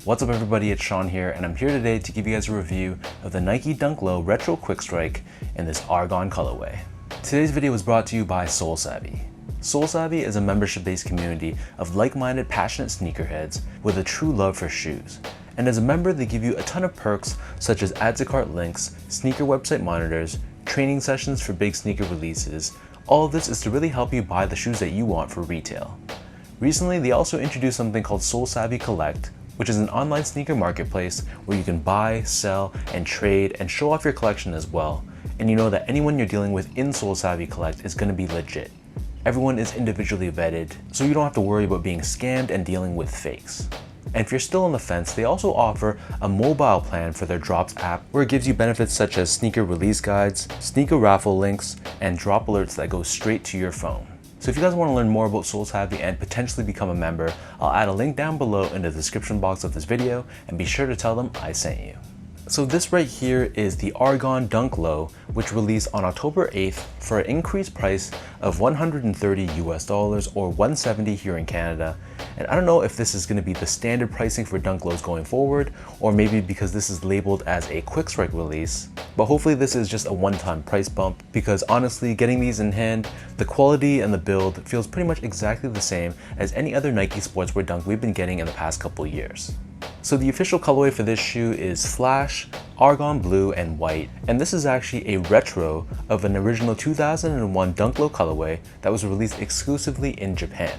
What's up everybody, it's Sean here, and I'm here today to give you guys a review of the Nike Dunk Low Retro Quick Strike in this Argon colorway. Today's video was brought to you by Sole Savvy. Sole Savvy is a membership-based community of like-minded, passionate sneakerheads with a true love for shoes. And as a member, they give you a ton of perks such as add to cart links, sneaker website monitors, training sessions for big sneaker releases. All of this is to really help you buy the shoes that you want for retail. Recently, they also introduced something called Sole Savvy Collect, which is an online sneaker marketplace where you can buy, sell, and trade and show off your collection as well. And you know that anyone you're dealing with in Sole Savvy Collect is going to be legit. Everyone is individually vetted, so you don't have to worry about being scammed and dealing with fakes. And if you're still on the fence, they also offer a mobile plan for their Drops app where it gives you benefits such as sneaker release guides, sneaker raffle links, and drop alerts that go straight to your phone. So if you guys want to learn more about Sole Savvy and potentially become a member, I'll add a link down below in the description box of this video, and be sure to tell them I sent you. So this right here is the Argon Dunk Low, which released on October 8th for an increased price of $130 US or $170 here in Canada. And I don't know if this is going to be the standard pricing for Dunk Lows going forward, or maybe because this is labeled as a quick strike release, but hopefully this is just a one-time price bump, because honestly, getting these in hand, the quality and the build feels pretty much exactly the same as any other Nike sportswear dunk we've been getting in the past couple years. So the official colorway for this shoe is Flash, Argon Blue, and White, and this is actually a retro of an original 2001 Dunk Low colorway that was released exclusively in Japan.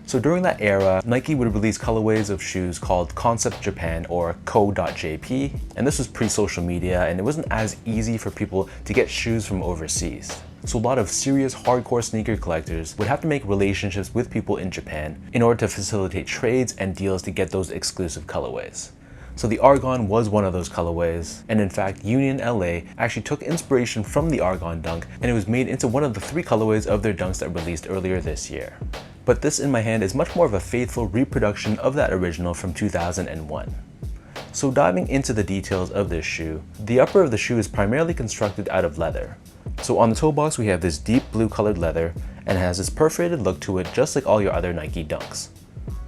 So during that era, Nike would release colorways of shoes called Concept Japan or Co.JP, and this was pre-social media and it wasn't as easy for people to get shoes from overseas. So a lot of serious hardcore sneaker collectors would have to make relationships with people in Japan in order to facilitate trades and deals to get those exclusive colorways. So the Argon was one of those colorways, and in fact Union LA actually took inspiration from the Argon dunk, and it was made into one of the 3 colorways of their dunks that released earlier this year. But this in my hand is much more of a faithful reproduction of that original from 2001. So diving into the details of this shoe, the upper of the shoe is primarily constructed out of leather. So on the toe box we have this deep blue colored leather, and it has this perforated look to it just like all your other Nike dunks.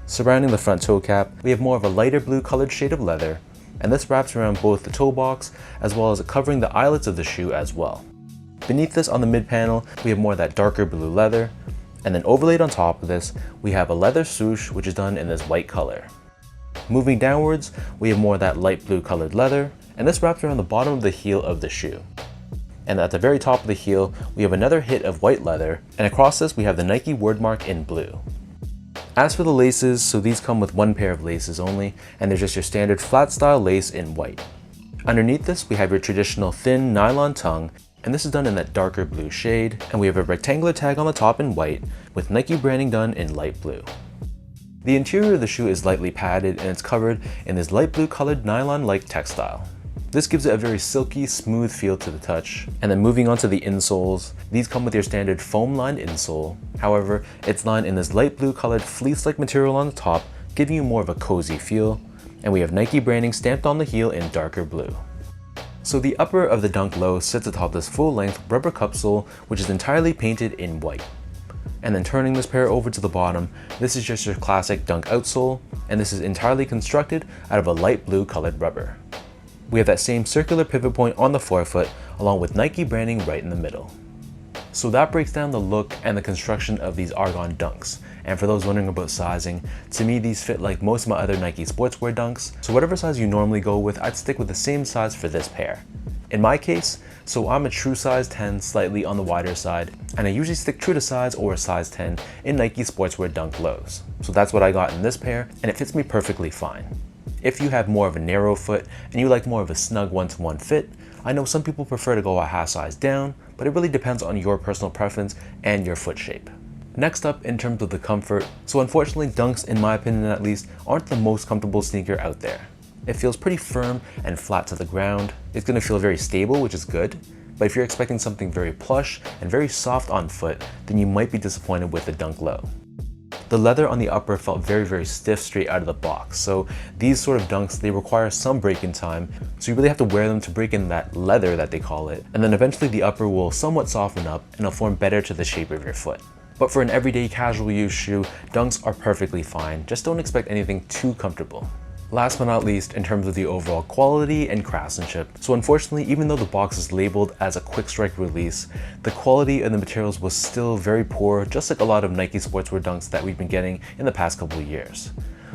Surrounding the front toe cap, we have more of a lighter blue colored shade of leather, and this wraps around both the toe box as well as covering the eyelets of the shoe as well. Beneath this on the mid panel, we have more of that darker blue leather, and then overlaid on top of this, we have a leather swoosh which is done in this white color. Moving downwards, we have more of that light blue colored leather, and this wraps around the bottom of the heel of the shoe. And at the very top of the heel, we have another hit of white leather, and across this we have the Nike word mark in blue. As for the laces, so these come with one pair of laces only, and they're just your standard flat style lace in white. Underneath this, we have your traditional thin nylon tongue, and this is done in that darker blue shade, and we have a rectangular tag on the top in white, with Nike branding done in light blue. The interior of the shoe is lightly padded, and it's covered in this light blue colored nylon-like textile. This gives it a very silky, smooth feel to the touch. And then moving on to the insoles, these come with your standard foam-lined insole. However, it's lined in this light blue colored fleece-like material on the top, giving you more of a cozy feel. And we have Nike branding stamped on the heel in darker blue. So the upper of the Dunk Low sits atop this full-length rubber cup sole, which is entirely painted in white. And then turning this pair over to the bottom, this is just your classic Dunk outsole, and this is entirely constructed out of a light blue colored rubber. We have that same circular pivot point on the forefoot, along with Nike branding right in the middle. So that breaks down the look and the construction of these Argon dunks. And for those wondering about sizing, to me these fit like most of my other Nike sportswear dunks, so whatever size you normally go with, I'd stick with the same size for this pair. In my case, so I'm a true size 10, slightly on the wider side, and I usually stick true to size or a size 10 in Nike sportswear Dunk Lows. So that's what I got in this pair, and it fits me perfectly fine. If you have more of a narrow foot and you like more of a snug one-to-one fit, I know some people prefer to go a half size down, but it really depends on your personal preference and your foot shape. Next up, in terms of the comfort, so unfortunately dunks, in my opinion at least, aren't the most comfortable sneaker out there. It feels pretty firm and flat to the ground. It's going to feel very stable, which is good, but if you're expecting something very plush and very soft on foot, then you might be disappointed with the Dunk Low. The leather on the upper felt very stiff straight out of the box, so these sort of dunks, they require some break-in time, so you really have to wear them to break in that leather that they call it, and then eventually the upper will somewhat soften up and it'll form better to the shape of your foot. But for an everyday casual use shoe, dunks are perfectly fine, just don't expect anything too comfortable. Last but not least, in terms of the overall quality and craftsmanship. So unfortunately, even though the box is labeled as a quick strike release, the quality of the materials was still very poor, just like a lot of Nike sportswear dunks that we've been getting in the past couple of years.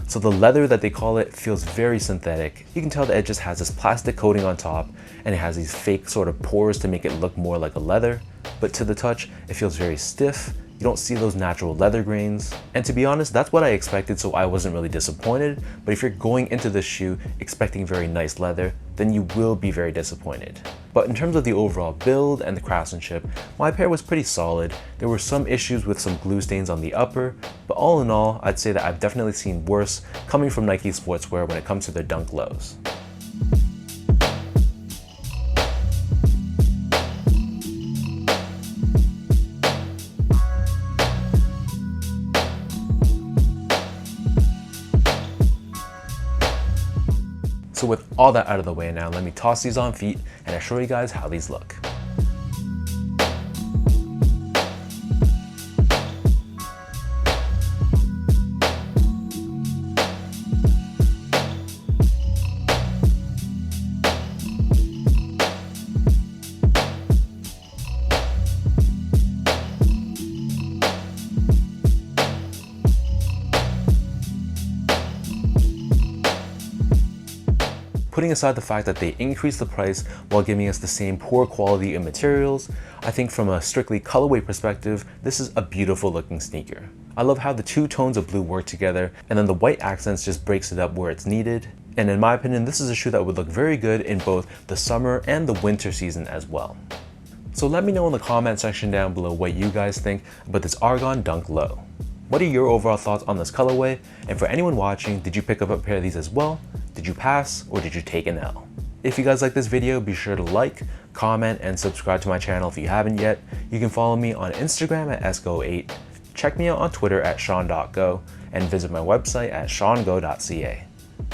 So the leather that they call it feels very synthetic. You can tell that it just has this plastic coating on top and it has these fake sort of pores to make it look more like a leather. But to the touch, it feels very stiff. You don't see those natural leather grains. And to be honest, that's what I expected, so I wasn't really disappointed. But if you're going into this shoe expecting very nice leather, then you will be very disappointed. But in terms of the overall build and the craftsmanship, my pair was pretty solid. There were some issues with some glue stains on the upper, but all in all, I'd say that I've definitely seen worse coming from Nike sportswear when it comes to their dunk lows. So with all that out of the way now, let me toss these on feet and I'll show you guys how these look. Putting aside the fact that they increased the price while giving us the same poor quality of materials, I think from a strictly colorway perspective, this is a beautiful looking sneaker. I love how the two tones of blue work together and then the white accents just breaks it up where it's needed. And in my opinion, this is a shoe that would look very good in both the summer and the winter season as well. So let me know in the comment section down below what you guys think about this Argon Dunk Low. What are your overall thoughts on this colorway? And for anyone watching, did you pick up a pair of these as well? Did you pass or did you take an L? If you guys like this video, be sure to like, comment, and subscribe to my channel if you haven't yet. You can follow me on Instagram at sgo8, check me out on Twitter at sean.go, and visit my website at seango.ca.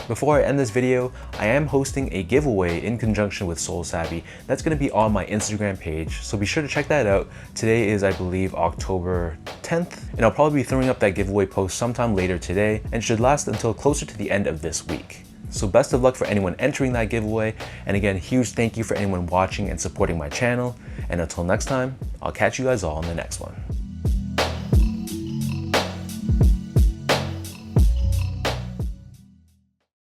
Before I end this video, I am hosting a giveaway in conjunction with Sole Savvy that's going to be on my Instagram page, so be sure to check that out. Today is, I believe, October 10th, and I'll probably be throwing up that giveaway post sometime later today and should last until closer to the end of this week. So best of luck for anyone entering that giveaway, and again, huge thank you for anyone watching and supporting my channel, and until next time, I'll catch you guys all in the next one.